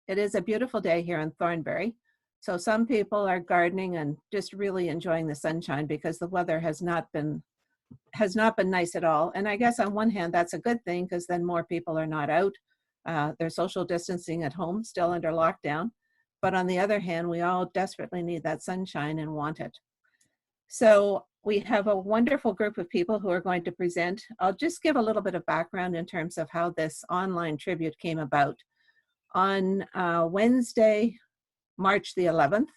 It is a beautiful day here in Thornbury. So some people are gardening and just really enjoying the sunshine because the weather has not been nice at all. And I guess on one hand, that's a good thing because then more people are not out. They're social distancing at home, still under lockdown. But on the other hand, we all desperately need that sunshine and want it. So we have a wonderful group of people who are going to present. I'll just give a little bit of background in terms of how this online tribute came about. On Wednesday, March the 11th,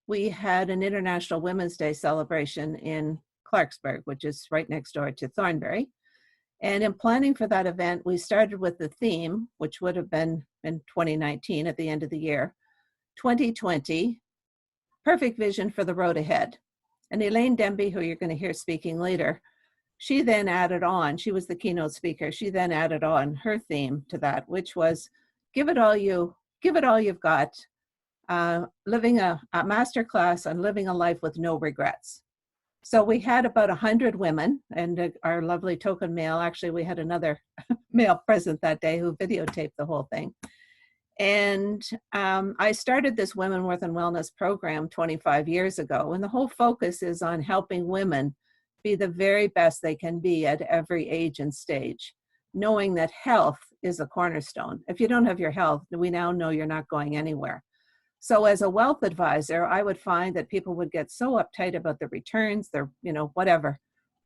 we had an International Women's Day celebration in Clarksburg, which is right next door to Thornbury. And in planning for that event, we started with the theme, which would have been in 2019 at the end of the year, 2020, perfect vision for the road ahead. And Elaine Demby, who you're going to hear speaking later, she then added on, she was the keynote speaker, she then added on her theme to that, which was give it all you've got, living a master class on living a life with no regrets. So we had about 100 women and our lovely token male, actually we had another male present that day who videotaped the whole thing. And I started this Women Worth in Wellness program 25 years ago, and the whole focus is on helping women be the very best they can be at every age and stage, knowing that health is a cornerstone. If you don't have your health, we now know you're not going anywhere. So as a wealth advisor, I would find that people would get so uptight about the returns, their, whatever,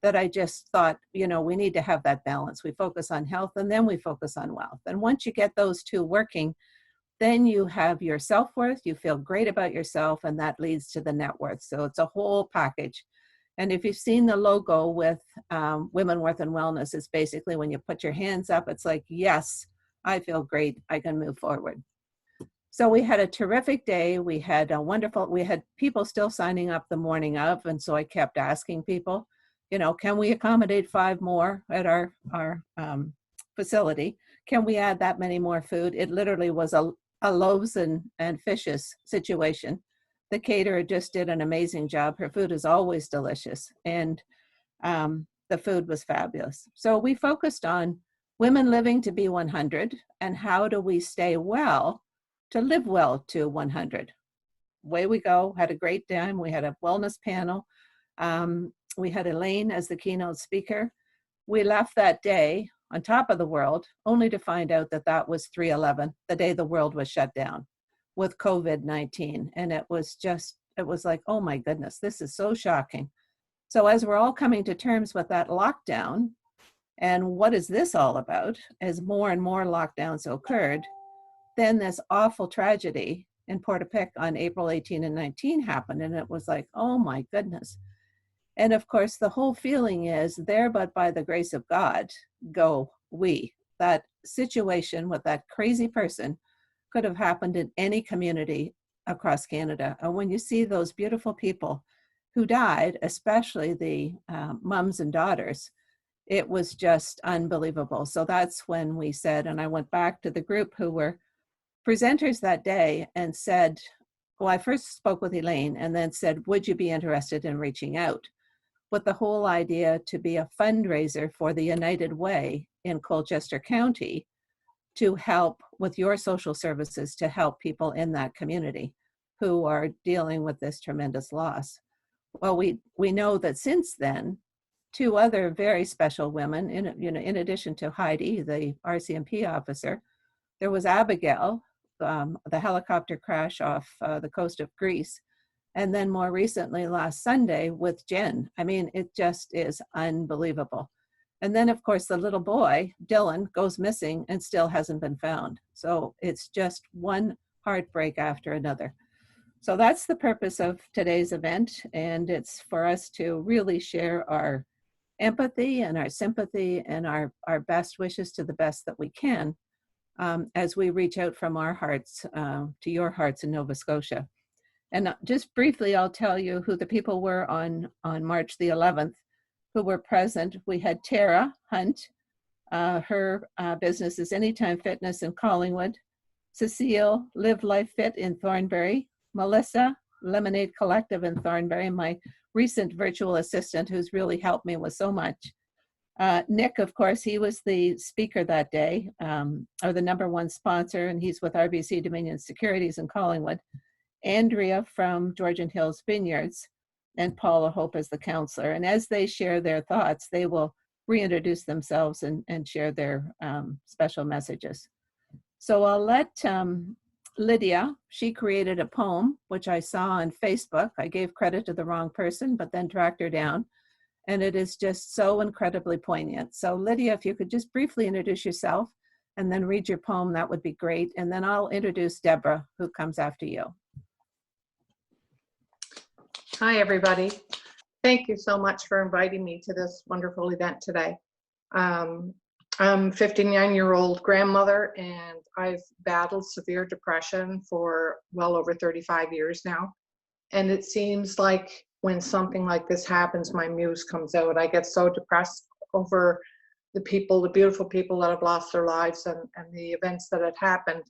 that I just thought, we need to have that balance. We focus on health and then we focus on wealth. And once you get those two working, then you have your self-worth, you feel great about yourself, and that leads to the net worth. So it's a whole package. And if you've seen the logo with Women Worth in Wellness, it's basically when you put your hands up, it's like, yes, I feel great, I can move forward. So we had a terrific day. We had people still signing up the morning of, and so I kept asking people, can we accommodate 5 more at our facility? Can we add that many more food? It literally was a loaves and fishes situation. The caterer just did an amazing job. Her food is always delicious, and the food was fabulous. So we focused on women living to be 100 and how do we stay well to live well to 100. Away we go, had a great time. We had a wellness panel. We had Elaine as the keynote speaker. We left that day on top of the world, only to find out that that was 3/11, the day the world was shut down with COVID-19. And it was like, oh my goodness, this is so shocking. So as we're all coming to terms with that lockdown, and what is this all about, as more and more lockdowns occurred, then this awful tragedy in Portapique on April 18 and 19 happened. And it was like, oh my goodness. And of course, the whole feeling is there, but by the grace of God, go we. That situation with that crazy person could have happened in any community across Canada. And when you see those beautiful people who died, especially the moms and daughters, it was just unbelievable. So that's when we said, and I went back to the group who were presenters that day and said, well, I first spoke with Elaine and then said, would you be interested in reaching out? With the whole idea to be a fundraiser for the United Way in Colchester County to help with your social services to help people in that community who are dealing with this tremendous loss. Well, we know that since then, 2 other very special women, in addition to Heidi, the RCMP officer, there was Abigail, the helicopter crash off the coast of Greece. And then more recently, last Sunday with Jen. I mean, it just is unbelievable. And then, of course, the little boy, Dylan, goes missing and still hasn't been found. So it's just one heartbreak after another. So that's the purpose of today's event. And it's for us to really share our empathy and our sympathy and our best wishes to the best that we can as we reach out from our hearts to your hearts in Nova Scotia. And just briefly, I'll tell you who the people were on March the 11th who were present. We had Tara Hunt. Her business is Anytime Fitness in Collingwood. Cecile, Live Life Fit in Thornbury. Melissa, Lemonade Collective in Thornbury, my recent virtual assistant who's really helped me with so much. Nick, of course, he was the speaker that day, or the #1 sponsor, and he's with RBC Dominion Securities in Collingwood. Andrea from Georgian Hills Vineyards, and Paula Hope as the counselor. And as they share their thoughts, they will reintroduce themselves and share their special messages. So I'll let Lydia, she created a poem, which I saw on Facebook. I gave credit to the wrong person, but then tracked her down. And it is just so incredibly poignant. So Lydia, if you could just briefly introduce yourself and then read your poem, that would be great. And then I'll introduce Deborah, who comes after you. Hi, everybody. Thank you so much for inviting me to this wonderful event today. I'm a 59-year-old grandmother, and I've battled severe depression for well over 35 years now. And it seems like when something like this happens, my muse comes out. I get so depressed over the people, the beautiful people that have lost their lives and the events that had happened,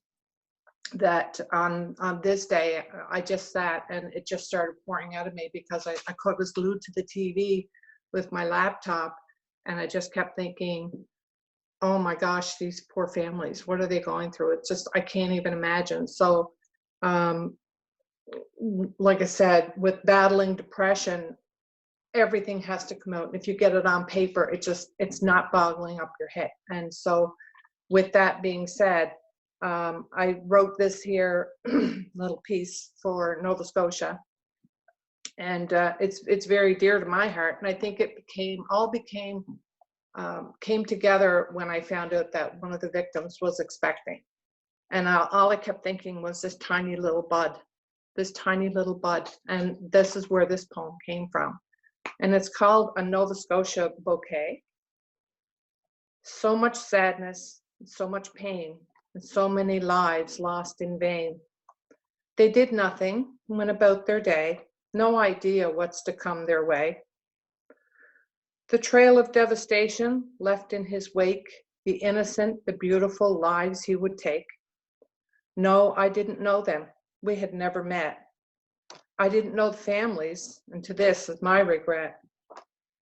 that on this day, I just sat and it just started pouring out of me because I was glued to the TV with my laptop, and I just kept thinking, oh my gosh, these poor families, what are they going through? It's just, I can't even imagine. So, like I said, with battling depression, everything has to come out. And if you get it on paper, it's not boggling up your head. And so with that being said, I wrote this here little piece for Nova Scotia, and it's very dear to my heart. And I think it came together when I found out that one of the victims was expecting, and all I kept thinking was this tiny little bud, and this is where this poem came from, and it's called A Nova Scotia Bouquet. So much sadness, so much pain, and so many lives lost in vain. They did nothing, went about their day, no idea what's to come their way. The trail of devastation left in his wake, the innocent, the beautiful lives he would take. No, I didn't know them. We had never met. I didn't know the families, and to this is my regret.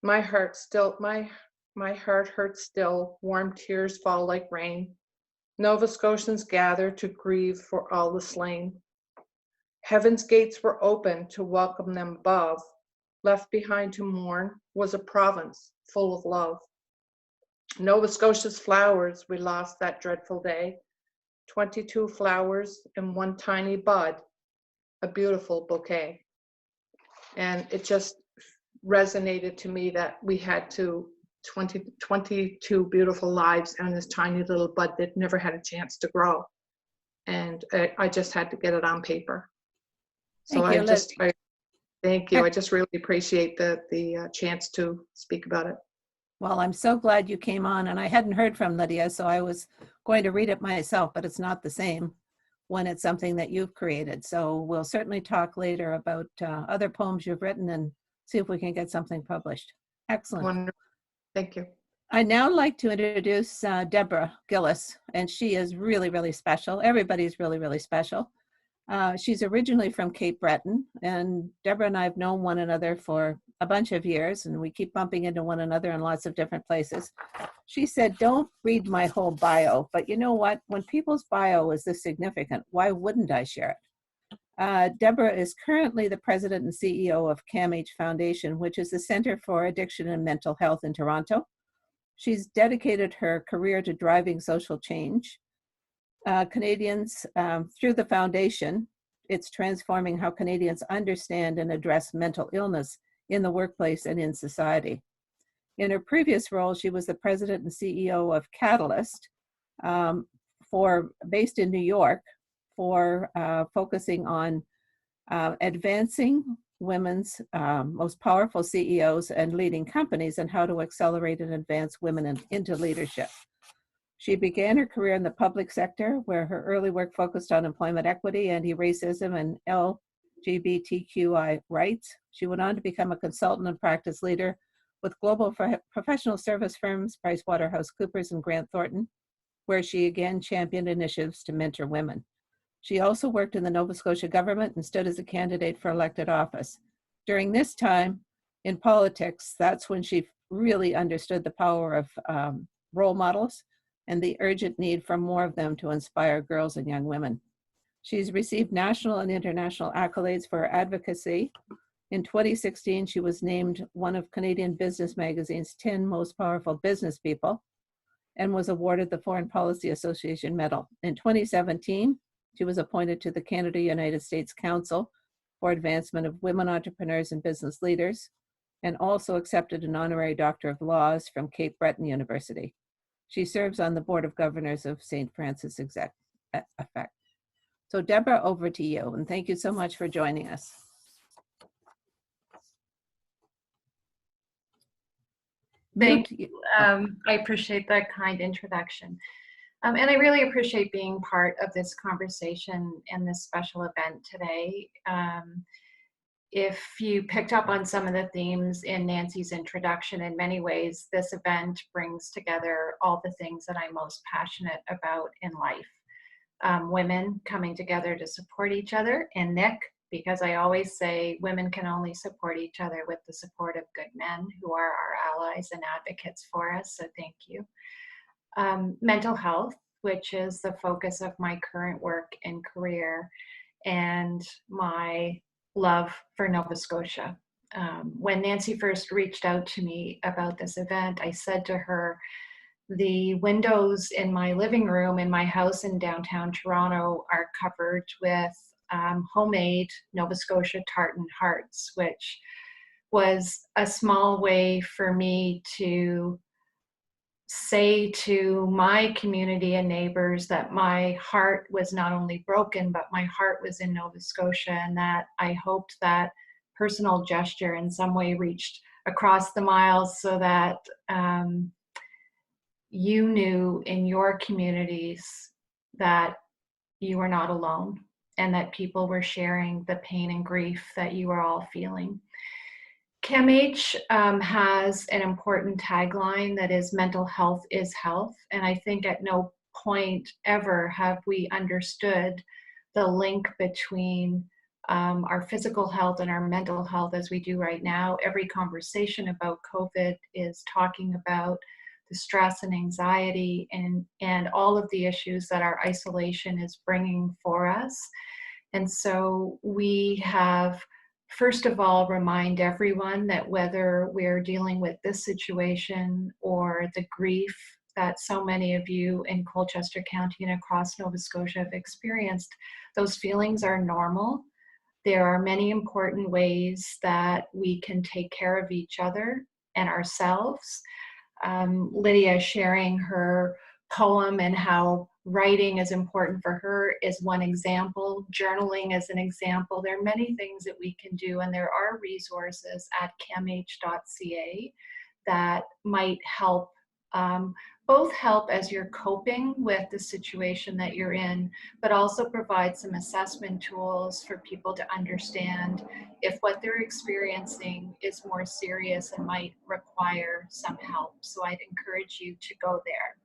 My heart hurts still, warm tears fall like rain. Nova Scotians gather to grieve for all the slain. Heaven's gates were open to welcome them above. Left behind to mourn was a province full of love. Nova Scotia's flowers we lost that dreadful day. 22 flowers in one tiny bud, a beautiful bouquet. And it just resonated to me that we had 22 beautiful lives and this tiny little bud that never had a chance to grow. And I just had to get it on paper. So thank you. I just really appreciate the chance to speak about it. Well, I'm so glad you came on, and I hadn't heard from Lydia, so I was going to read it myself, but it's not the same when it's something that you've created. So we'll certainly talk later about other poems you've written and see if we can get something published. Excellent. Wonderful. Thank you. I'd now like to introduce Deborah Gillis, and she is really, really special. Everybody's really, really special. She's originally from Cape Breton, and Deborah and I have known one another for a bunch of years, and we keep bumping into one another in lots of different places. She said, don't read my whole bio, but you know what? When people's bio is this significant, why wouldn't I share it? Deborah is currently the president and CEO of CAMH Foundation, which is the Center for Addiction and Mental Health in Toronto. She's dedicated her career to driving social change. Canadians, through the foundation, it's transforming how Canadians understand and address mental illness in the workplace and in society. In her previous role, she was the president and CEO of Catalyst, based in New York, for focusing on advancing women's most powerful CEOs and leading companies and how to accelerate and advance women into leadership. She began her career in the public sector, where her early work focused on employment equity, anti-racism, and LGBTQI rights. She went on to become a consultant and practice leader with global professional service firms, PricewaterhouseCoopers and Grant Thornton, where she again championed initiatives to mentor women. She also worked in the Nova Scotia government and stood as a candidate for elected office. During this time in politics, that's when she really understood the power of role models and the urgent need for more of them to inspire girls and young women. She's received national and international accolades for her advocacy. In 2016, she was named one of Canadian Business Magazine's 10 most powerful business people and was awarded the Foreign Policy Association Medal. In 2017, she was appointed to the Canada-United States Council for Advancement of Women Entrepreneurs and Business Leaders, and also accepted an honorary Doctor of Laws from Cape Breton University. She serves on the Board of Governors of St. Francis Effect. So Deborah, over to you, and thank you so much for joining us. Thank you. I appreciate that kind introduction. And I really appreciate being part of this conversation and this special event today. If you picked up on some of the themes in Nancy's introduction, in many ways, this event brings together all the things that I'm most passionate about in life. Women coming together to support each other, and Nick, because I always say women can only support each other with the support of good men who are our allies and advocates for us, so thank you. Mental health, which is the focus of my current work and career, and my love for Nova Scotia. When Nancy first reached out to me about this event, I said to her, the windows in my living room in my house in downtown Toronto are covered with homemade Nova Scotia tartan hearts, which was a small way for me to say to my community and neighbors that my heart was not only broken, but my heart was in Nova Scotia, and that I hoped that personal gesture in some way reached across the miles so that you knew in your communities that you were not alone and that people were sharing the pain and grief that you were all feeling. CAMH has an important tagline that is mental health is health. And I think at no point ever have we understood the link between our physical health and our mental health as we do right now. Every conversation about COVID is talking about the stress and anxiety and all of the issues that our isolation is bringing for us. And so we have, first of all, remind everyone that whether we're dealing with this situation or the grief that so many of you in Colchester County and across Nova Scotia have experienced, those feelings are normal. There are many important ways that we can take care of each other and ourselves. Lydia sharing her poem and how writing is important for her is one example. Journaling is an example. There are many things that we can do, and there are resources at camh.ca that might help, both help as you're coping with the situation that you're in, but also provide some assessment tools for people to understand if what they're experiencing is more serious and might require some help. So I'd encourage you to go there.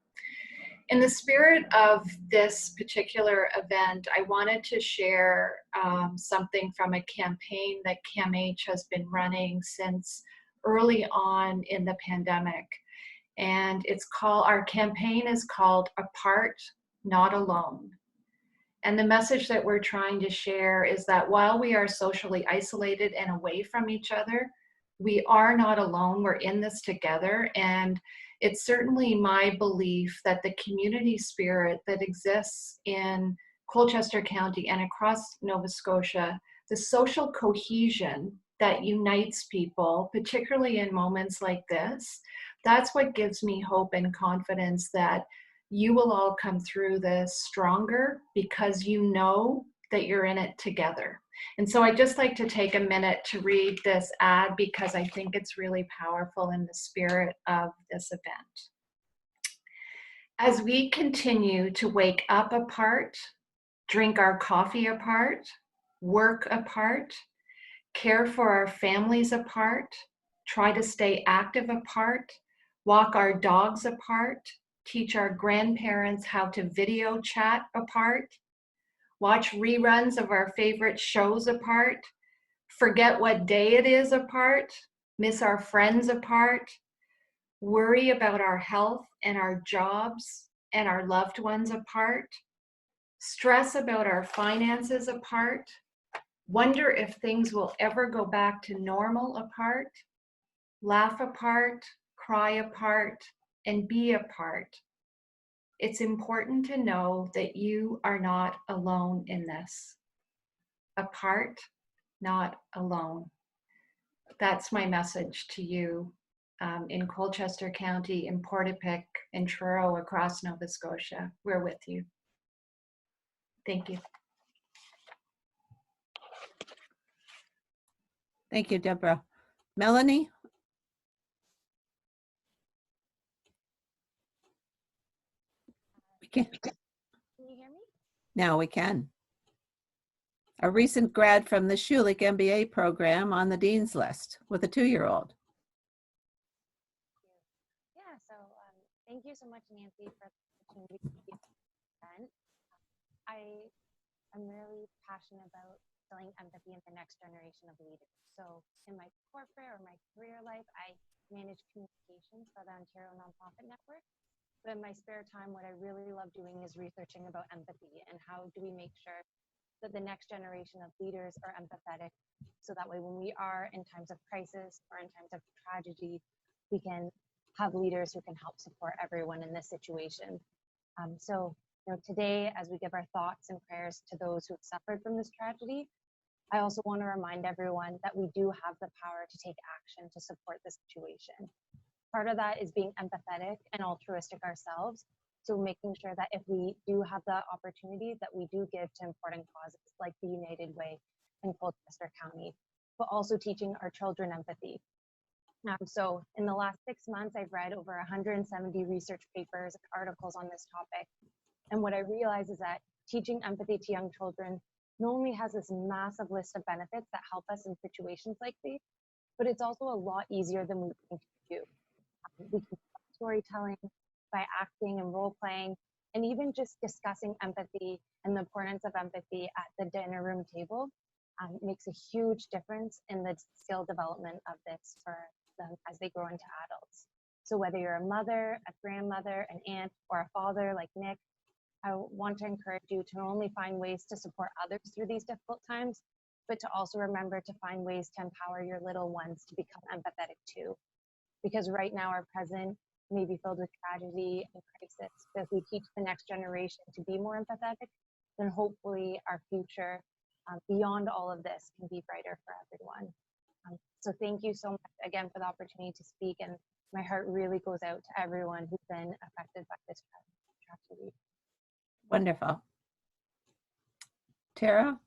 In the spirit of this particular event, I wanted to share something from a campaign that CAMH has been running since early on in the pandemic. And our campaign is called Apart, Not Alone. And the message that we're trying to share is that while we are socially isolated and away from each other, we are not alone. We're in this together. And it's certainly my belief that the community spirit that exists in Colchester County and across Nova Scotia, the social cohesion that unites people, particularly in moments like this, that's what gives me hope and confidence that you will all come through this stronger because you know that you're in it together. And so I'd just like to take a minute to read this ad because I think it's really powerful in the spirit of this event. As we continue to wake up apart, drink our coffee apart, work apart, care for our families apart, try to stay active apart, walk our dogs apart, teach our grandparents how to video chat apart, watch reruns of our favorite shows apart, forget what day it is apart, miss our friends apart, worry about our health and our jobs and our loved ones apart, stress about our finances apart, wonder if things will ever go back to normal apart, laugh apart, cry apart, and be apart. It's important to know that you are not alone in this. Apart, not alone. That's my message to you in Colchester County, in Portapique, in Truro, across Nova Scotia. We're with you. Thank you. Thank you, Deborah. Melanie? Can you hear me? Now we can. A recent grad from the Schulich MBA program on the Dean's List with a 2-year-old. Yeah, so thank you so much, Nancy, for the opportunity to be present. I'm really passionate about instilling empathy in the next generation of leaders. So in my corporate or my career life, I manage communications for the Ontario Nonprofit Network. But in my spare time, what I really love doing is researching about empathy and how do we make sure that the next generation of leaders are empathetic, so that way when we are in times of crisis or in times of tragedy, we can have leaders who can help support everyone in this situation. So today, as we give our thoughts and prayers to those who have suffered from this tragedy, I also want to remind everyone that we do have the power to take action to support the situation. Part of that is being empathetic and altruistic ourselves. So making sure that if we do have the opportunity, that we do give to important causes like the United Way in Colchester County, but also teaching our children empathy. So in the last 6 months, I've read over 170 research papers and articles on this topic. And what I realize is that teaching empathy to young children not only has this massive list of benefits that help us in situations like these, but it's also a lot easier than we think to do. We can start storytelling by acting and role playing, and even just discussing empathy and the importance of empathy at the dinner room table makes a huge difference in the skill development of this for them as they grow into adults. So whether you're a mother, a grandmother, an aunt, or a father like Nick, I want to encourage you to not only find ways to support others through these difficult times, but to also remember to find ways to empower your little ones to become empathetic too. Because right now our present may be filled with tragedy and crisis, but if we teach the next generation to be more empathetic, then hopefully our future beyond all of this can be brighter for everyone. So thank you so much again for the opportunity to speak, and my heart really goes out to everyone who's been affected by this tragedy. Wonderful. Tara?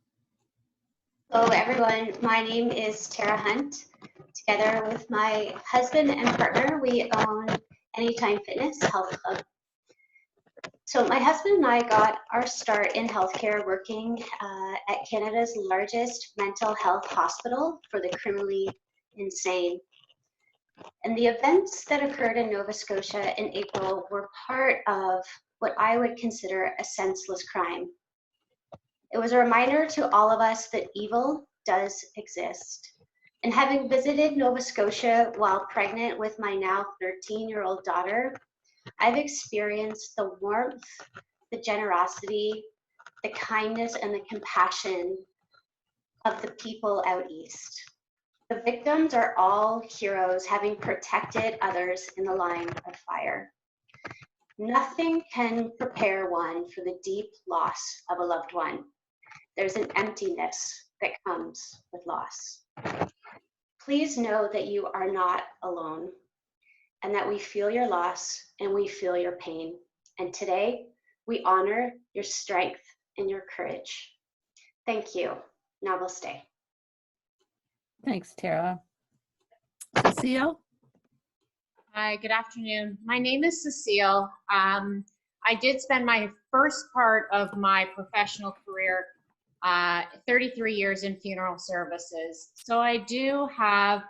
Hello everyone, my name is Tara Hunt. Together with my husband and partner, we own Anytime Fitness Health Club. So my husband and I got our start in healthcare working at Canada's largest mental health hospital for the criminally insane. And the events that occurred in Nova Scotia in April were part of what I would consider a senseless crime. It was a reminder to all of us that evil does exist. And having visited Nova Scotia while pregnant with my now 13-year-old daughter, I've experienced the warmth, the generosity, the kindness, and the compassion of the people out east. The victims are all heroes, having protected others in the line of fire. Nothing can prepare one for the deep loss of a loved one. There's an emptiness that comes with loss. Please know that you are not alone, and that we feel your loss and we feel your pain. And today, we honor your strength and your courage. Thank you. Now we'll stay. Thanks, Tara. Cecile? Hi, good afternoon. My name is Cecile. I did spend my first part of my professional career 33 years in funeral services. So I do have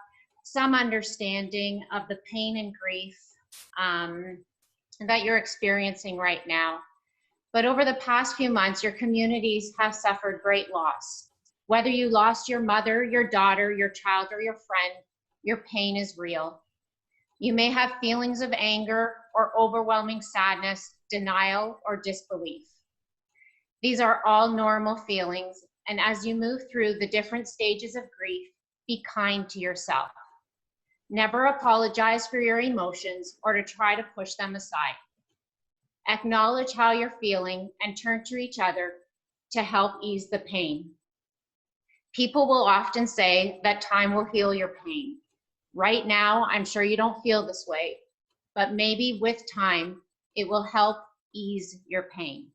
some understanding of the pain and grief that you're experiencing right now. But over the past few months, your communities have suffered great loss. Whether you lost your mother, your daughter, your child, or your friend, your pain is real. You may have feelings of anger or overwhelming sadness, denial, or disbelief. These are all normal feelings, and as you move through the different stages of grief, be kind to yourself. Never apologize for your emotions or to try to push them aside. Acknowledge how you're feeling and turn to each other to help ease the pain. People will often say that time will heal your pain. Right now, I'm sure you don't feel this way, but maybe with time, it will help ease your pain.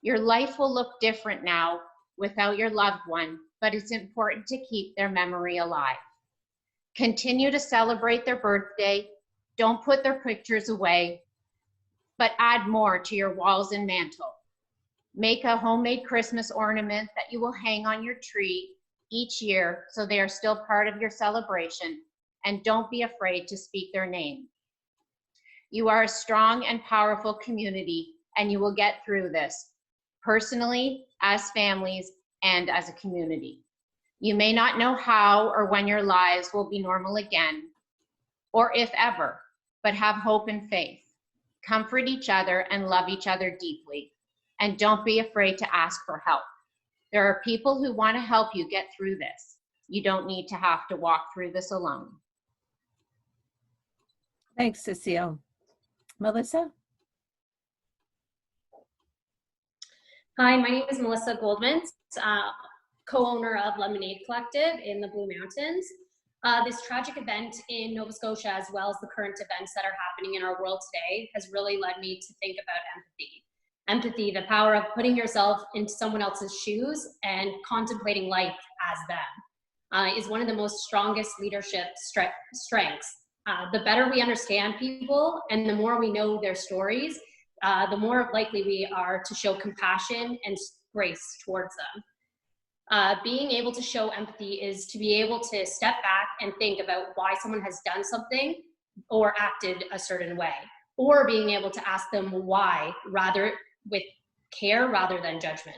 Your life will look different now without your loved one, but it's important to keep their memory alive. Continue to celebrate their birthday. Don't put their pictures away, but add more to your walls and mantle. Make a homemade Christmas ornament that you will hang on your tree each year so they are still part of your celebration, and don't be afraid to speak their name. You are a strong and powerful community, and you will get through this, personally, as families, and as a community. You may not know how or when your lives will be normal again, or if ever, but have hope and faith. Comfort each other and love each other deeply, and don't be afraid to ask for help. There are people who want to help you get through this. You don't need to have to walk through this alone. Thanks, Cecile. Melissa? Hi, my name is Melissa Goldman, co-owner of Lemonade Collective in the Blue Mountains. This tragic event in Nova Scotia, as well as the current events that are happening in our world today, has really led me to think about empathy. Empathy, the power of putting yourself into someone else's shoes and contemplating life as them, is one of the most strongest leadership strengths. The better we understand people and the more we know their stories, the more likely we are to show compassion and grace towards them. Being able to show empathy is to be able to step back and think about why someone has done something or acted a certain way, or being able to ask them why, rather with care rather than judgment.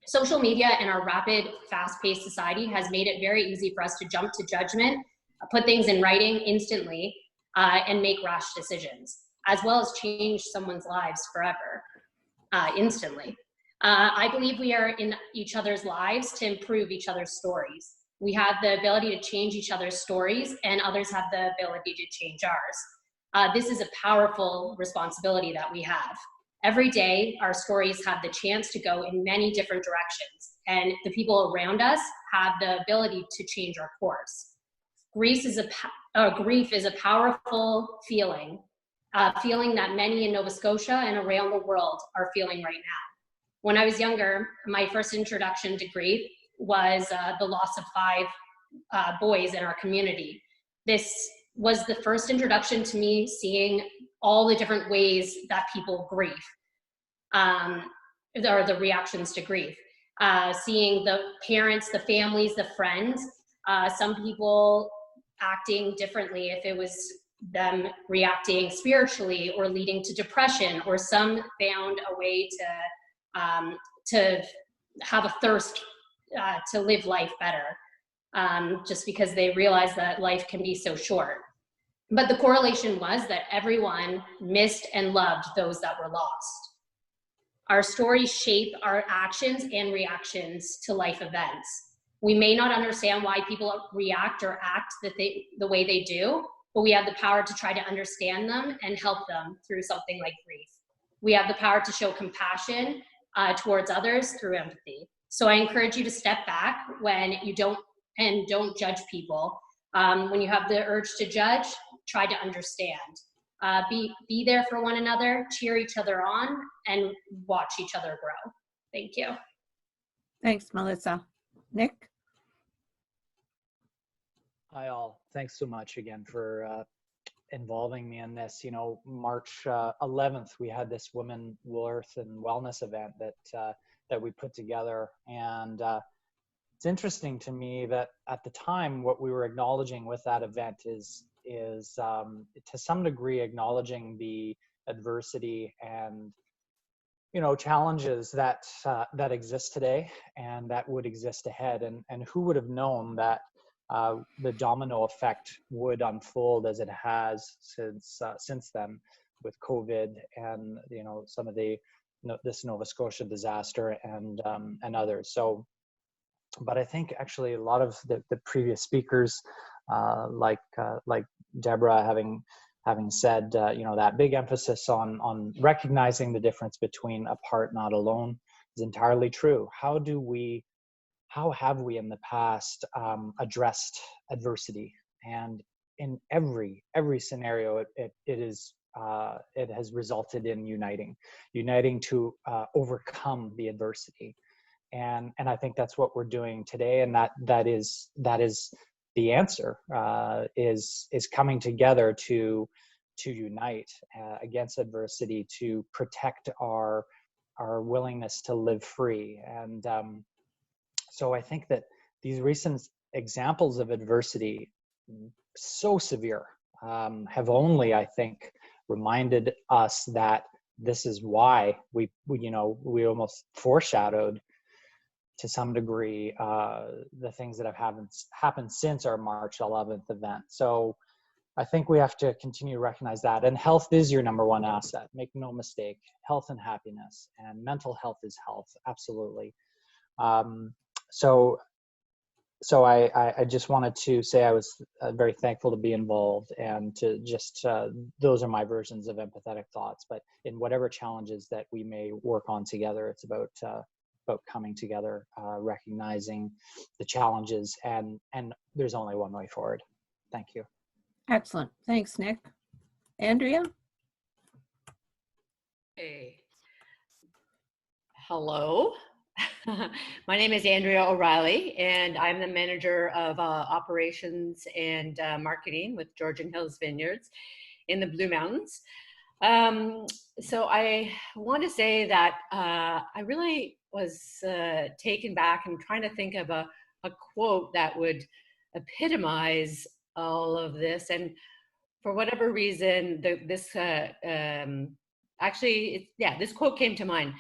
Social media and our rapid, fast-paced society has made it very easy for us to jump to judgment, put things in writing instantly, and make rash decisions, as well as change someone's lives forever, instantly. I believe we are in each other's lives to improve each other's stories. We have the ability to change each other's stories, and others have the ability to change ours. This is a powerful responsibility that we have. Every day, our stories have the chance to go in many different directions, and the people around us have the ability to change our course. Grief is a powerful feeling, feeling that many in Nova Scotia and around the world are feeling right now. When I was younger, my first introduction to grief was the loss of 5 boys in our community. This was the first introduction to me seeing all the different ways that people grieve, or the reactions to grief. Seeing the parents, the families, the friends, some people acting differently if it was them reacting spiritually or leading to depression, or some found a way to have a thirst to live life better, just because they realized that life can be so short. But the correlation was that everyone missed and loved those that were lost. Our stories shape our actions and reactions to life events. We may not understand why people react or act the way they do, but we have the power to try to understand them and help them through something like grief. We have the power to show compassion towards others through empathy. So I encourage you to step back when you don't judge people. When you have the urge to judge, try to understand. Be there for one another, cheer each other on, and watch each other grow. Thank you. Thanks, Melissa. Nick? Hi all. Thanks so much again for involving me in this. You know, March 11th, we had this Women, Worth, and Wellness event that we put together. And it's interesting to me that at the time, what we were acknowledging with that event is to some degree acknowledging the adversity and, you know, challenges that exist today and that would exist ahead. And who would have known that the domino effect would unfold as it has since then, with COVID and some of this Nova Scotia disaster and others. So, but I think actually a lot of the previous speakers, like Deborah, having said that big emphasis on recognizing the difference between apart, not alone, is entirely true. How have we in the past addressed adversity? And in every scenario, it has resulted in uniting to overcome the adversity. And I think that's what we're doing today, and that is the answer, is coming together to unite against adversity, to protect our willingness to live free. And so I think that these recent examples of adversity, so severe, have only, I think, reminded us that this is why we almost foreshadowed to some degree the things that have happened since our March 11th event. So I think we have to continue to recognize that. And health is your number one asset. Make no mistake. Health and happiness, and mental health is health. Absolutely. So I just wanted to say I was very thankful to be involved, and to just, those are my versions of empathetic thoughts. But in whatever challenges that we may work on together, it's about coming together, recognizing the challenges, and there's only one way forward. Thank you. Excellent. Thanks, Nick. Andrea? Hey. Hello. My name is Andrea O'Reilly, and I'm the manager of operations and marketing with Georgian Hills Vineyards in the Blue Mountains. So I want to say that I really was taken back and trying to think of a quote that would epitomize all of this. And for whatever reason, this quote came to mind.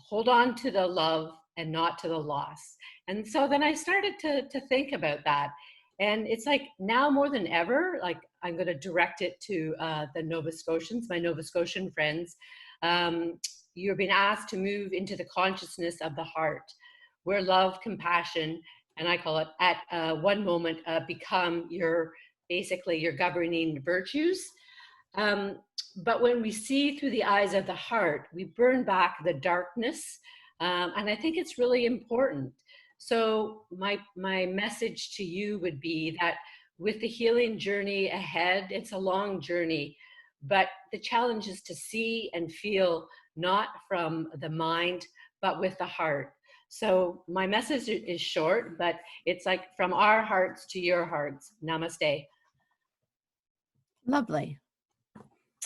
Hold on to the love and not to the loss. And so then I started to think about that. And it's like now more than ever, like I'm going to direct it to the Nova Scotians, my Nova Scotian friends. You're being asked to move into the consciousness of the heart, where love, compassion, and I call it at one moment become your governing virtues. But when we see through the eyes of the heart, we burn back the darkness. And I think it's really important. So my message to you would be that with the healing journey ahead, it's a long journey, but the challenge is to see and feel not from the mind, but with the heart. So my message is short, but it's like from our hearts to your hearts. Namaste. Lovely.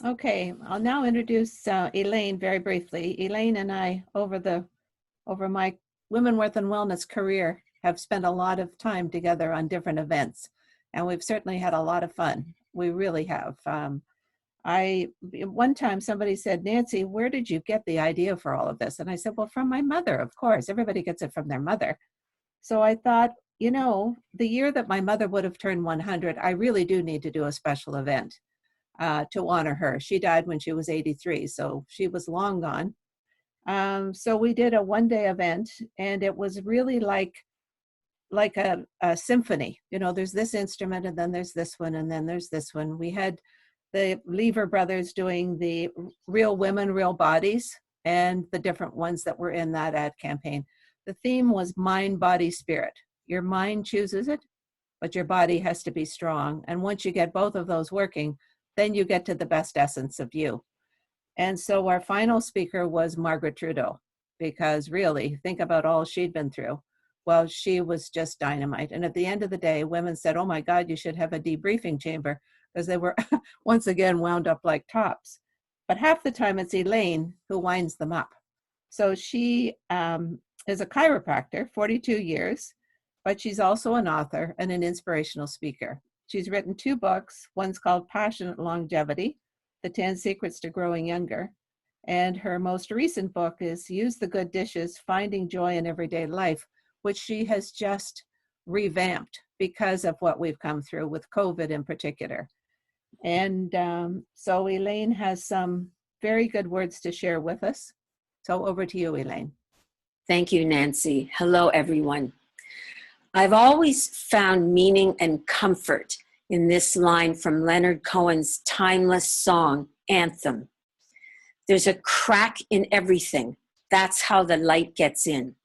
Okay, I'll now introduce Elaine very briefly. Elaine and I, over my Women Worth and Wellness career, have spent a lot of time together on different events, and we've certainly had a lot of fun. We really have. One time somebody said, Nancy, where did you get the idea for all of this? And I said, well, from my mother, of course. Everybody gets it from their mother. So I thought, the year that my mother would have turned 100, I really do need to do a special event to honor her. She died when she was 83, so she was long gone. So we did a one-day event, and it was really like a symphony. There's this instrument, and then there's this one, and then there's this one. We had the Lever brothers doing the Real Women, Real Bodies, and the different ones that were in that ad campaign. The theme was mind, body, spirit. Your mind chooses it, but your body has to be strong. And once you get both of those working, then you get to the best essence of you. And so our final speaker was Margaret Trudeau, because really, think about all she'd been through. Well, she was just dynamite. And at the end of the day, women said, oh my God, you should have a debriefing chamber, because they were once again wound up like tops. But half the time it's Elaine who winds them up. So she is a chiropractor, 42 years, but she's also an author and an inspirational speaker. She's written 2 books. One's called Passionate Longevity, The 10 Secrets to Growing Younger. And her most recent book is Use the Good Dishes, Finding Joy in Everyday Life, which she has just revamped because of what we've come through with COVID in particular. And so Elaine has some very good words to share with us. So over to you, Elaine. Thank you, Nancy. Hello, everyone. I've always found meaning and comfort in this line from Leonard Cohen's timeless song, Anthem. There's a crack in everything. That's how the light gets in.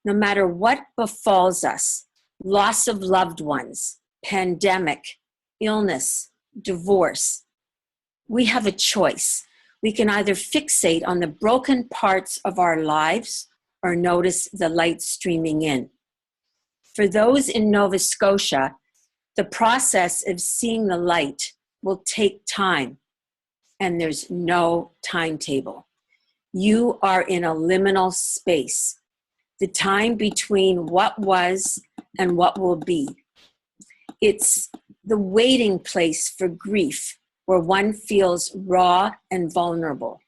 No matter what befalls us, loss of loved ones, pandemic, illness, divorce, we have a choice. We can either fixate on the broken parts of our lives or notice the light streaming in. For those in Nova Scotia, the process of seeing the light will take time, and there's no timetable. You are in a liminal space, the time between what was and what will be. It's the waiting place for grief, where one feels raw and vulnerable.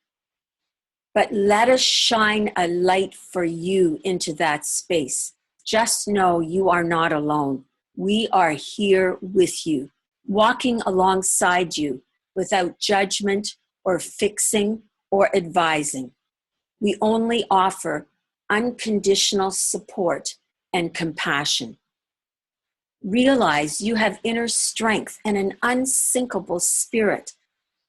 But let us shine a light for you into that space. Just know you are not alone. We are here with you, walking alongside you without judgment or fixing or advising. We only offer unconditional support and compassion. Realize you have inner strength and an unsinkable spirit.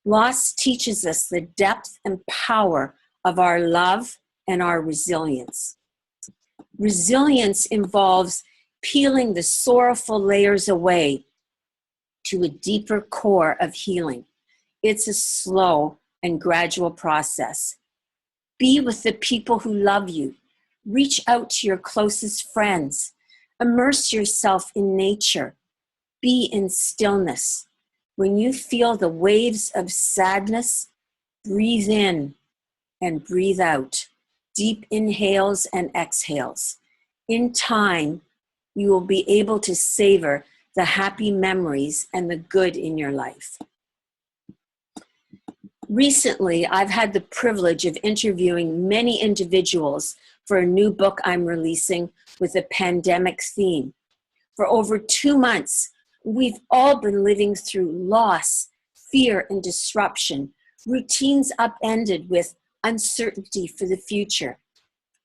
Loss teaches us the depth and power of our love and our resilience. Resilience involves peeling the sorrowful layers away to a deeper core of healing. It's a slow and gradual process. Be with the people who love you. Reach out to your closest friends. Immerse yourself in nature. Be in stillness. When you feel the waves of sadness, breathe in and breathe out. Deep inhales and exhales. In time, you will be able to savor the happy memories and the good in your life. Recently, I've had the privilege of interviewing many individuals for a new book I'm releasing with a pandemic theme. For over 2 months, we've all been living through loss, fear, and disruption, routines upended with uncertainty for the future.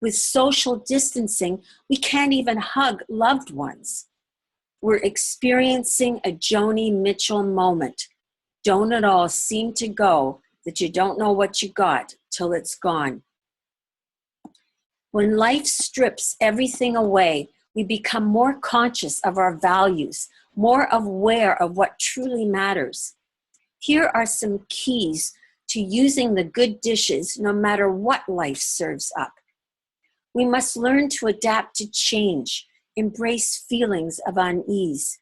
With social distancing, we can't even hug loved ones. We're experiencing a Joni Mitchell moment. Don't it all seem to go that you don't know what you got till it's gone? When life strips everything away, we become more conscious of our values, more aware of what truly matters. Here are some keys to using the good dishes no matter what life serves up. We must learn to adapt to change, embrace feelings of unease.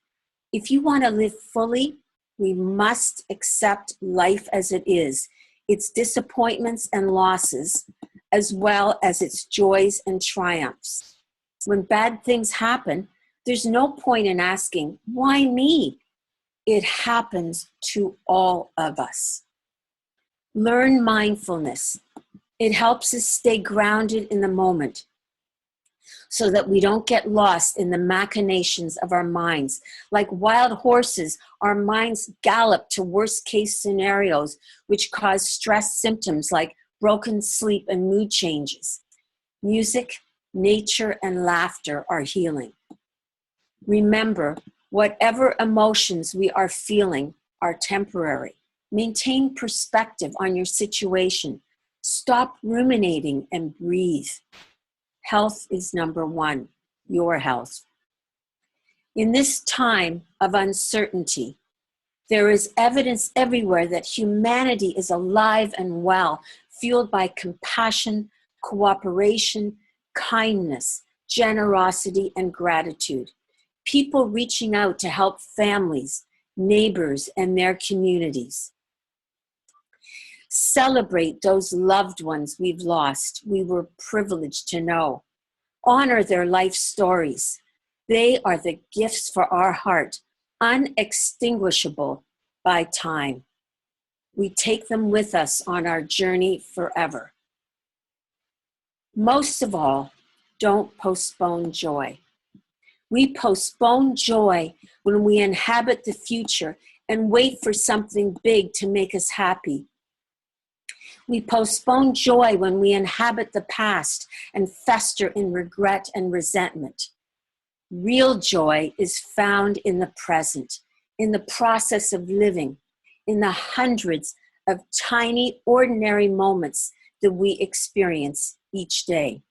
If you want to live fully, we must accept life as it is, its disappointments and losses, as well as its joys and triumphs. When bad things happen, there's no point in asking, why me? It happens to all of us. Learn mindfulness. It helps us stay grounded in the moment so that we don't get lost in the machinations of our minds. Like wild horses, our minds gallop to worst-case scenarios, which cause stress symptoms like broken sleep and mood changes. Music, nature, and laughter are healing. Remember, whatever emotions we are feeling are temporary. Maintain perspective on your situation. Stop ruminating and breathe. Health is number one, your health. In this time of uncertainty, there is evidence everywhere that humanity is alive and well, fueled by compassion, cooperation, kindness, generosity, and gratitude. People reaching out to help families, neighbors, and their communities. Celebrate those loved ones we've lost, we were privileged to know. Honor their life stories. They are the gifts for our heart, unextinguishable by time. We take them with us on our journey forever. Most of all, don't postpone joy. We postpone joy when we inhabit the future and wait for something big to make us happy. We postpone joy when we inhabit the past and fester in regret and resentment. Real joy is found in the present, in the process of living, in the hundreds of tiny, ordinary moments that we experience each day.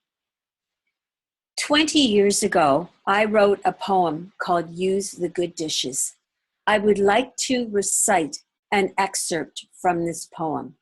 20 years ago, I wrote a poem called Use the Good Dishes. I would like to recite an excerpt from this poem.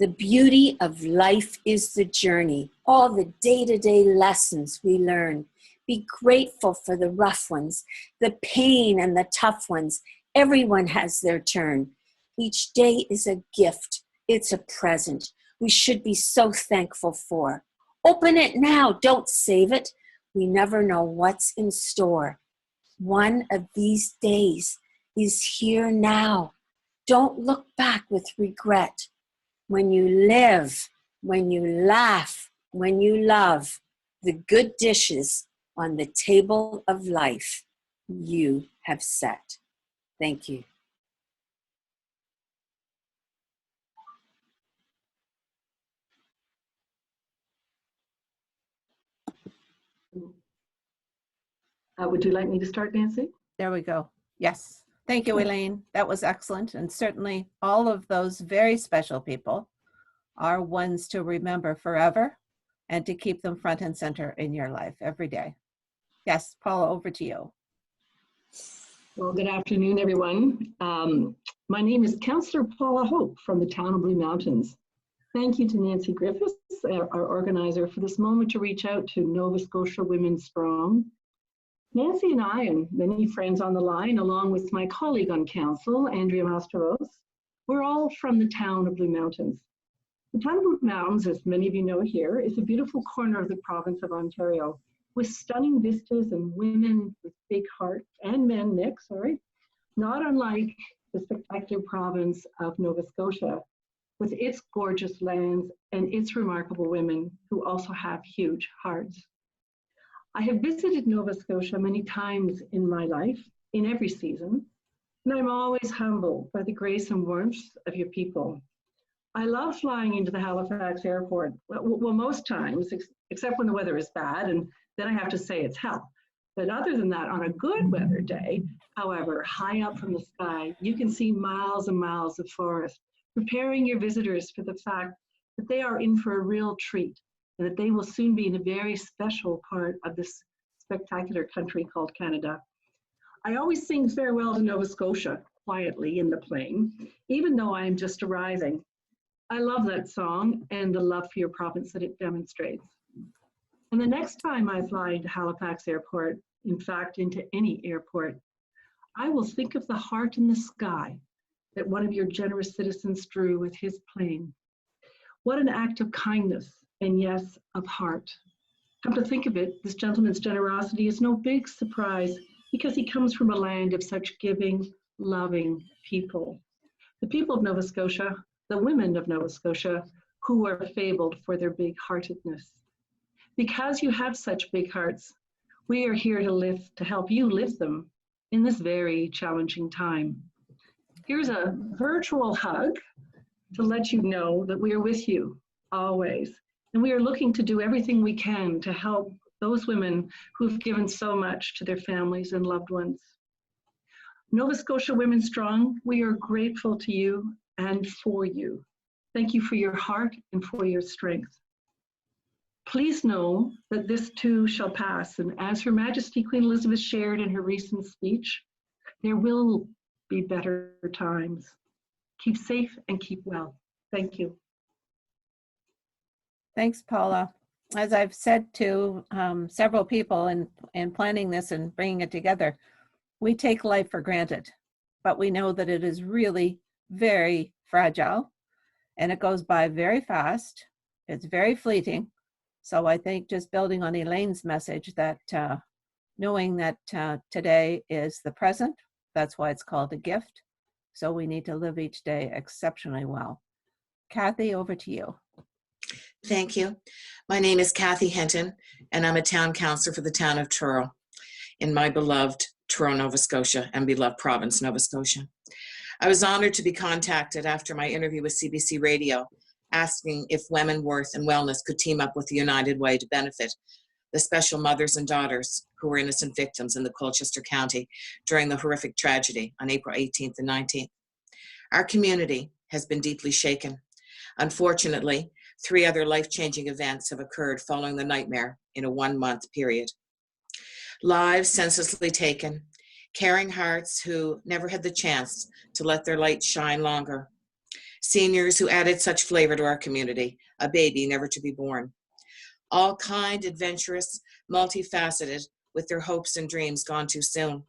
The beauty of life is the journey, all the day-to-day lessons we learn. Be grateful for the rough ones, the pain and the tough ones. Everyone has their turn. Each day is a gift. It's a present we should be so thankful for. Open it now, don't save it. We never know what's in store. One of these days is here now. Don't look back with regret. When you live, when you laugh, when you love, the good dishes on the table of life you have set. Thank you. Would you like me to start, Nancy? There we go. Yes. Thank you, Elaine. That was excellent. And certainly all of those very special people are ones to remember forever and to keep them front and center in your life every day. Yes, Paula, over to you. Well, good afternoon, everyone. My name is Councillor Paula Hope from the town of Blue Mountains. Thank you to Nancy Griffiths, our organizer, for this moment to reach out to Nova Scotia Women Strong. Nancy and I, and many friends on the line, along with my colleague on council, Andrea Mastros, we're all from the town of Blue Mountains. The town of Blue Mountains, as many of you know here, is a beautiful corner of the province of Ontario, with stunning vistas and women with big hearts, and men, Nick, sorry, not unlike the spectacular province of Nova Scotia, with its gorgeous lands and its remarkable women who also have huge hearts. I have visited Nova Scotia many times in my life, in every season, and I'm always humbled by the grace and warmth of your people. I love flying into the Halifax airport, well most times, except when the weather is bad, and then I have to say it's hell. But other than that, on a good weather day, however, high up from the sky, you can see miles and miles of forest, preparing your visitors for the fact that they are in for a real treat, and that they will soon be in a very special part of this spectacular country called Canada. I always sing farewell to Nova Scotia quietly in the plane, even though I am just arriving. I love that song and the love for your province that it demonstrates. And the next time I fly into Halifax Airport, in fact, into any airport, I will think of the heart in the sky that one of your generous citizens drew with his plane. What an act of kindness, and yes, of heart. Come to think of it, this gentleman's generosity is no big surprise because he comes from a land of such giving, loving people. The people of Nova Scotia, the women of Nova Scotia, who are fabled for their big-heartedness. Because you have such big hearts, we are here to help you live them in this very challenging time. Here's a virtual hug to let you know that we are with you always. And we are looking to do everything we can to help those women who've given so much to their families and loved ones. Nova Scotia Women Strong, we are grateful to you and for you. Thank you for your heart and for your strength. Please know that this too shall pass, and as Her Majesty Queen Elizabeth shared in her recent speech, there will be better times. Keep safe and keep well. Thank you. Thanks, Paula. As I've said to several people in planning this and bringing it together, we take life for granted, but we know that it is really very fragile and it goes by very fast. It's very fleeting. So I think just building on Elaine's message that knowing that today is the present, that's why it's called a gift. So we need to live each day exceptionally well. Kathy, over to you. Thank you. My name is Kathy Hinton, and I'm a town councillor for the town of Truro in my beloved Truro, Nova Scotia, and beloved province, Nova Scotia. I was honored to be contacted after my interview with CBC Radio, asking if Women, Worth and Wellness could team up with the United Way to benefit the special mothers and daughters who were innocent victims in the Colchester County during the horrific tragedy on April 18th and 19th. Our community has been deeply shaken. Unfortunately, 3 other life-changing events have occurred following the nightmare in a 1-month period. Lives senselessly taken, caring hearts who never had the chance to let their light shine longer, seniors who added such flavor to our community, a baby never to be born. All kind, adventurous, multifaceted, with their hopes and dreams gone too soon.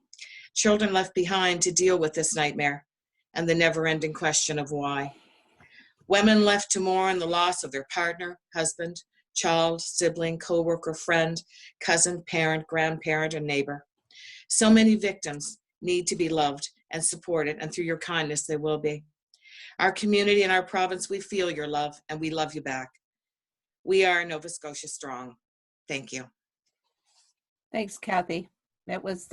Children left behind to deal with this nightmare and the never-ending question of why. Women left to mourn the loss of their partner, husband, child, sibling, co-worker, friend, cousin, parent, grandparent, and neighbor. So many victims need to be loved and supported, and through your kindness, they will be. Our community and our province, we feel your love, and we love you back. We are Nova Scotia strong. Thank you. Thanks, Kathy. It was,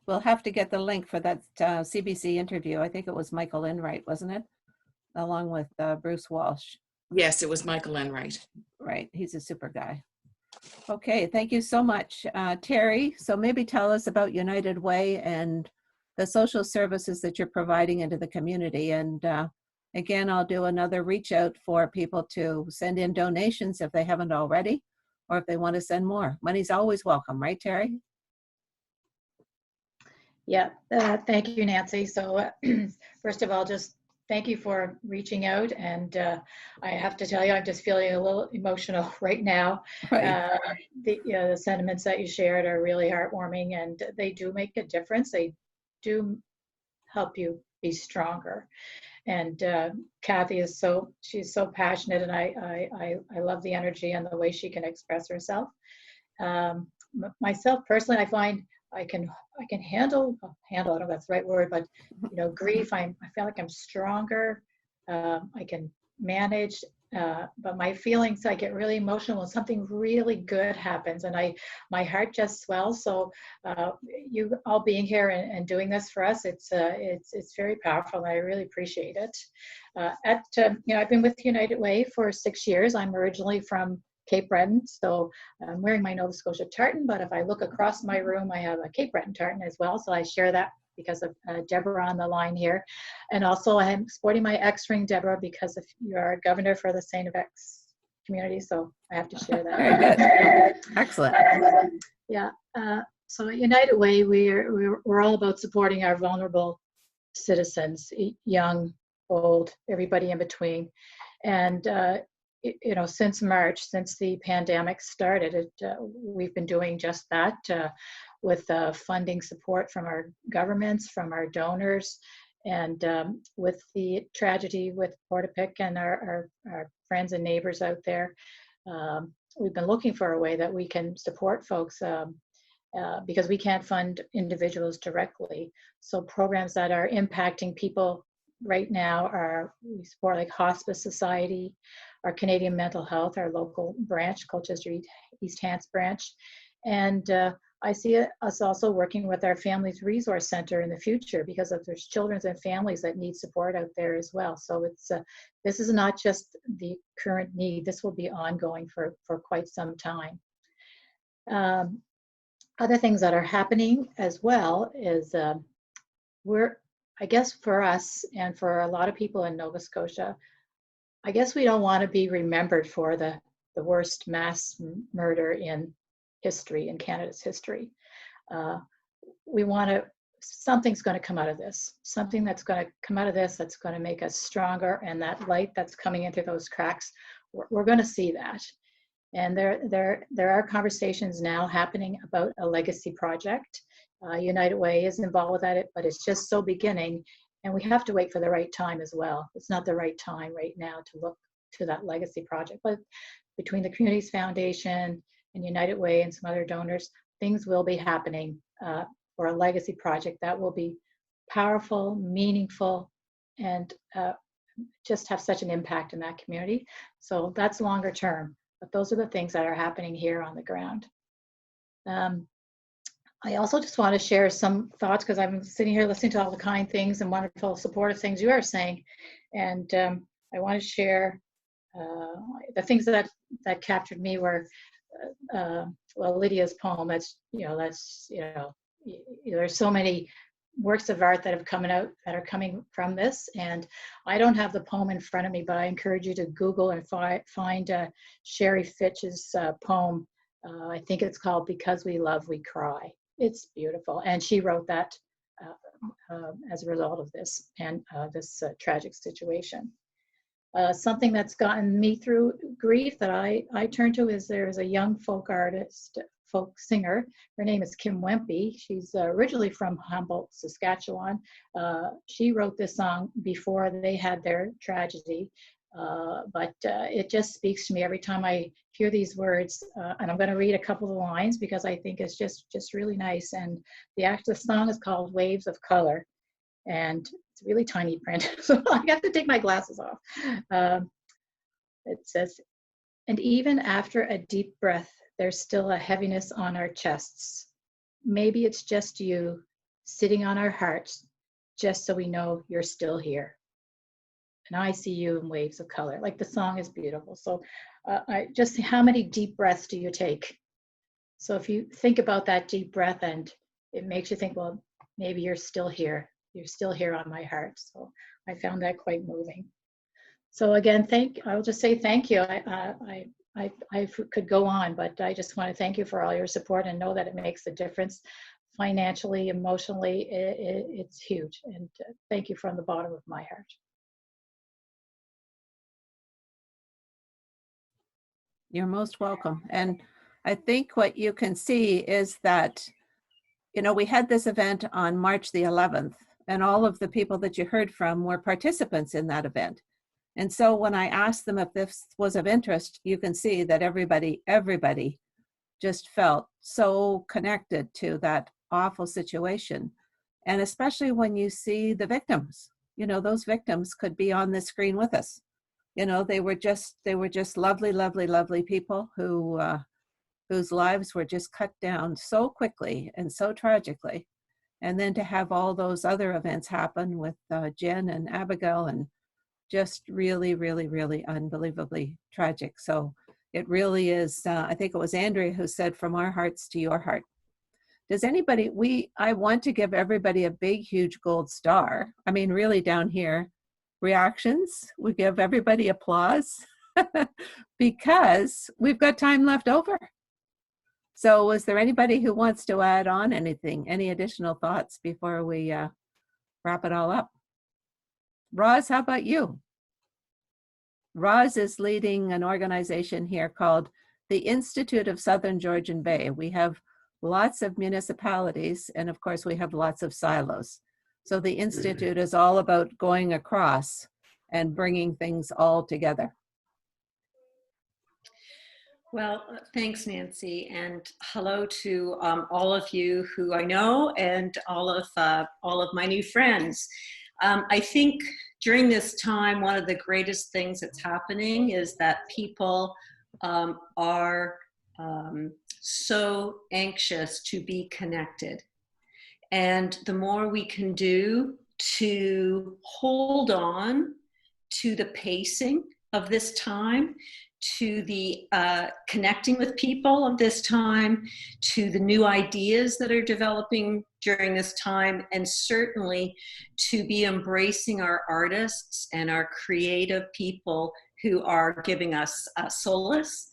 we'll have to get the link for that CBC interview. I think it was Michael Enright, wasn't it? Along with Bruce Walsh. Yes, it was Michael Enright. Right, he's a super guy. Okay, thank you so much. Terry, so maybe tell us about United Way and the social services that you're providing into the community. And again, I'll do another reach out for people to send in donations if they haven't already, or if they want to send more. Money's always welcome, right, Terry? Yeah, thank you, Nancy. So first of all, just thank you for reaching out. And I have to tell you, I'm just feeling a little emotional right now. Right. The sentiments that you shared are really heartwarming, and they do make a difference. They do help you be stronger. And Kathy is she's so passionate, and I love the energy and the way she can express herself. Myself personally, I find I can handle, I don't know if that's the right word, but grief, I feel like I'm stronger. I can manage, but my feelings, I get really emotional when something really good happens, and my heart just swells. So you all being here and doing this for us, it's very powerful, and I really appreciate it. I've been with United Way for 6 years. I'm originally from Cape Breton, so I'm wearing my Nova Scotia tartan, but if I look across my room, I have a Cape Breton tartan as well, so I share that because of Deborah on the line here. And also I'm sporting my X-ring, Deborah, because if you are a governor for the St. of X community, so I have to share that. Very good. Excellent. Yeah, so at United Way, we're all about supporting our vulnerable citizens, young, old, everybody in between. And since March, since the pandemic started, we've been doing just that with funding support from our governments, from our donors, and with the tragedy with Portapic and our friends and neighbors out there. We've been looking for a way that we can support folks because we can't fund individuals directly. So programs that are impacting people right now we support like Hospice Society, our Canadian Mental Health, our local branch, Colchester East Hants branch. And I see us also working with our Families Resource Center in the future, because if there's children and families that need support out there as well. So this is not just the current need, this will be ongoing for quite some time. Other things that are happening as well is I guess for us and for a lot of people in Nova Scotia, I guess we don't want to be remembered for the worst mass murder in history, in Canada's history. We want something's going to come out of this, something that's going to come out of this that's going to make us stronger, and that light that's coming into those cracks, we're going to see that. And there are conversations now happening about a legacy project. United Way is involved with that, but it's just so beginning, and we have to wait for the right time as well. It's not the right time right now to look to that legacy project, but between the Communities Foundation and United Way and some other donors, things will be happening for a legacy project that will be powerful, meaningful, and just have such an impact in that community. So that's longer term, but those are the things that are happening here on the ground. I also just want to share some thoughts because I'm sitting here listening to all the kind things and wonderful supportive things you are saying. And I want to share the things that captured me were, well, Lydia's poem. There's so many works of art that have coming out that are coming from this. And I don't have the poem in front of me, but I encourage you to Google and find Sherry Fitch's poem. I think it's called Because We Love, We Cry. It's beautiful. And she wrote that as a result of this and this tragic situation. Something that's gotten me through grief that I turn to is there's a young folk singer. Her name is Kim Wempy. She's originally from Humboldt, Saskatchewan. She wrote this song before they had their tragedy. But it just speaks to me every time I hear these words. And I'm going to read a couple of the lines because I think it's just really nice. And the song is called Waves of Color. And it's really tiny print, so I have to take my glasses off. It says, and even after a deep breath, there's still a heaviness on our chests. Maybe it's just you sitting on our hearts, just so we know you're still here. And I see you in waves of color. Like, the song is beautiful. So how many deep breaths do you take? So if you think about that deep breath, and it makes you think, well, maybe you're still here. You're still here on my heart. So I found that quite moving. So again, I'll just say thank you. I could go on, but I just want to thank you for all your support and know that it makes a difference financially, emotionally. It's huge. And thank you from the bottom of my heart. You're most welcome. And I think what you can see is that, we had this event on March the 11th, and all of the people that you heard from were participants in that event. And so when I asked them if this was of interest, you can see that everybody just felt so connected to that awful situation. And especially when you see the victims, those victims could be on the screen with us. They were just lovely, lovely, lovely people whose lives were just cut down so quickly and so tragically. And then to have all those other events happen with Jen and Abigail, and just really, really, really unbelievably tragic. So it really is, I think it was Andrea who said, from our hearts to your heart. Does anybody, I want to give everybody a big, huge gold star. I mean, really down here, reactions, we give everybody applause because we've got time left over. So is there anybody who wants to add on anything, any additional thoughts before we wrap it all up? Roz, how about you? Roz is leading an organization here called the Institute of Southern Georgian Bay. We have lots of municipalities, and of course we have lots of silos. So the Institute is all about going across and bringing things all together. Well, thanks, Nancy, and hello to all of you who I know and all of my new friends. I think during this time, one of the greatest things that's happening is that people are so anxious to be connected. And the more we can do to hold on to the pacing of this time, to the connecting with people of this time, to the new ideas that are developing during this time, and certainly to be embracing our artists and our creative people who are giving us solace.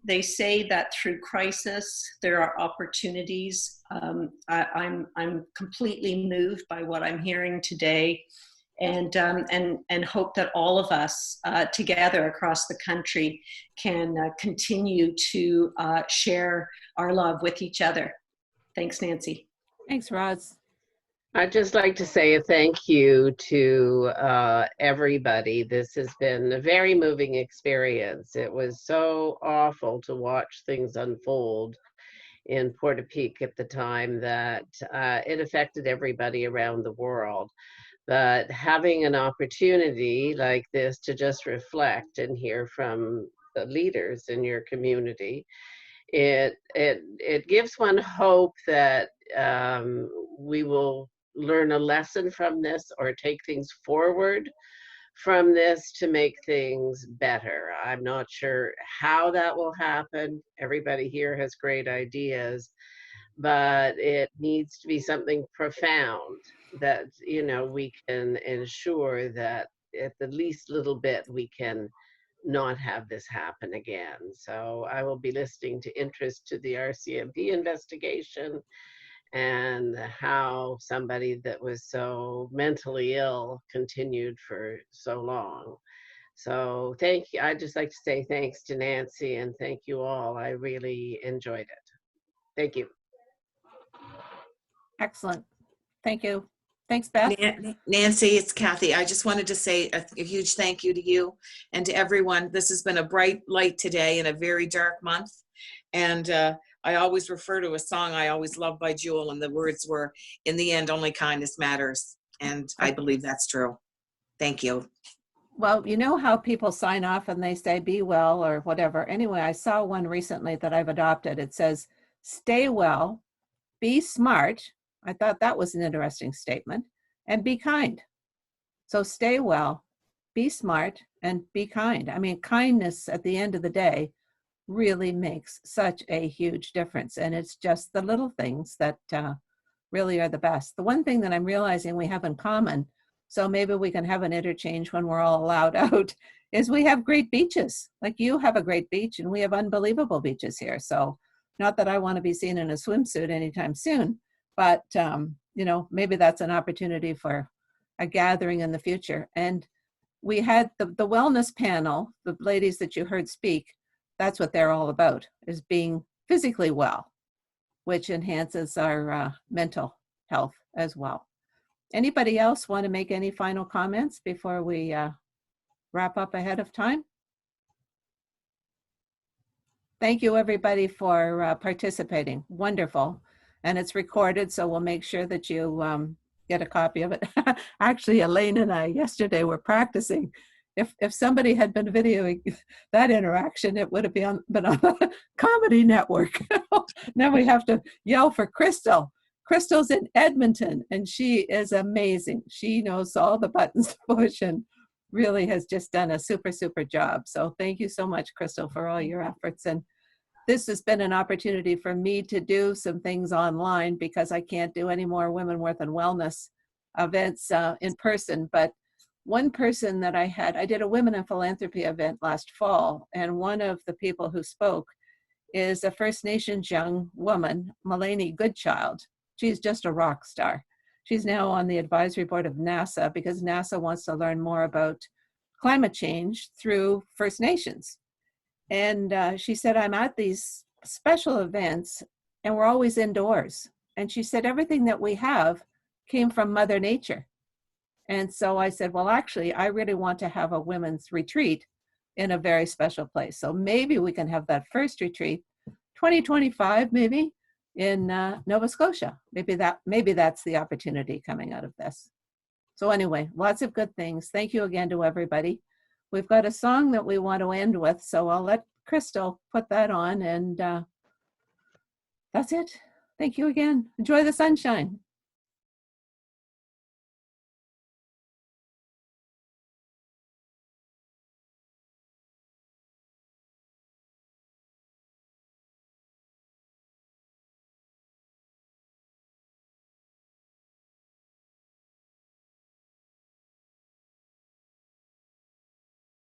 They say that through crisis there are opportunities. I'm completely moved by what I'm hearing today. And hope that all of us together across the country can continue to share our love with each other. Thanks, Nancy. Thanks, Roz. I'd just like to say a thank you to everybody. This has been a very moving experience. It was so awful to watch things unfold in Portapique at the time that it affected everybody around the world. But having an opportunity like this to just reflect and hear from leaders in your community. It gives one hope that we will learn a lesson from this or take things forward from this to make things better. I'm not sure how that will happen. Everybody here has great ideas, but it needs to be something profound that, you know, we can ensure that at the least little bit we can not have this happen again. So I will be listening to interest to the RCMP investigation and how somebody that was so mentally ill continued for so long. So thank you. I'd just like to say thanks to Nancy and thank you all. I really enjoyed it. Thank you. Excellent. Thank you. Thanks, Beth. Nancy, it's Kathy. I just wanted to say a huge thank you to you and to everyone. This has been a bright light today in a very dark month. And I always refer to a song I always loved by Jewel, and the words were, "In the end, only kindness matters." And I believe that's true. Thank you. Well, you know how people sign off and they say, be well or whatever. Anyway, I saw one recently that I've adopted. It says, stay well, be smart. I thought that was an interesting statement. And be kind. So stay well, be smart, and be kind. I mean, kindness at the end of the day really makes such a huge difference. And it's just the little things that really are the best. The one thing that I'm realizing we have in common, so maybe we can have an interchange when we're all allowed out, is we have great beaches. Like you have a great beach and we have unbelievable beaches here. So not that I want to be seen in a swimsuit anytime soon, but you know, maybe that's an opportunity for a gathering in the future. And we had the wellness panel, the ladies that you heard speak, that's what they're all about, is being physically well, which enhances our mental health as well. Anybody else want to make any final comments before we wrap up ahead of time? Thank you, everybody, for participating. Wonderful. And it's recorded, so we'll make sure that you get a copy of it. Actually, Elaine and I yesterday were practicing. If somebody had been videoing that interaction, it would have been on the Comedy Network. Now we have to yell for Crystal. Crystal's in Edmonton, and she is amazing. She knows all the buttons to push and really has just done a super, super job. So thank you so much, Crystal, for all your efforts. And this has been an opportunity for me to do some things online because I can't do any more Women Worth and Wellness events in person. But one person that I did a Women in Philanthropy event last fall, and one of the people who spoke is a First Nations young woman, Mulaney Goodchild. She's just a rock star. She's now on the advisory board of NASA because NASA wants to learn more about climate change through First Nations. And she said, I'm at these special events and we're always indoors. And she said, everything that we have came from Mother Nature. And so I said, well, actually, I really want to have a women's retreat in a very special place. So maybe we can have that first retreat, 2025, maybe in Nova Scotia. Maybe that's the opportunity coming out of this. So anyway, lots of good things. Thank you again to everybody. We've got a song that we want to end with, so I'll let Crystal put that on, and that's it. Thank you again. Enjoy the sunshine.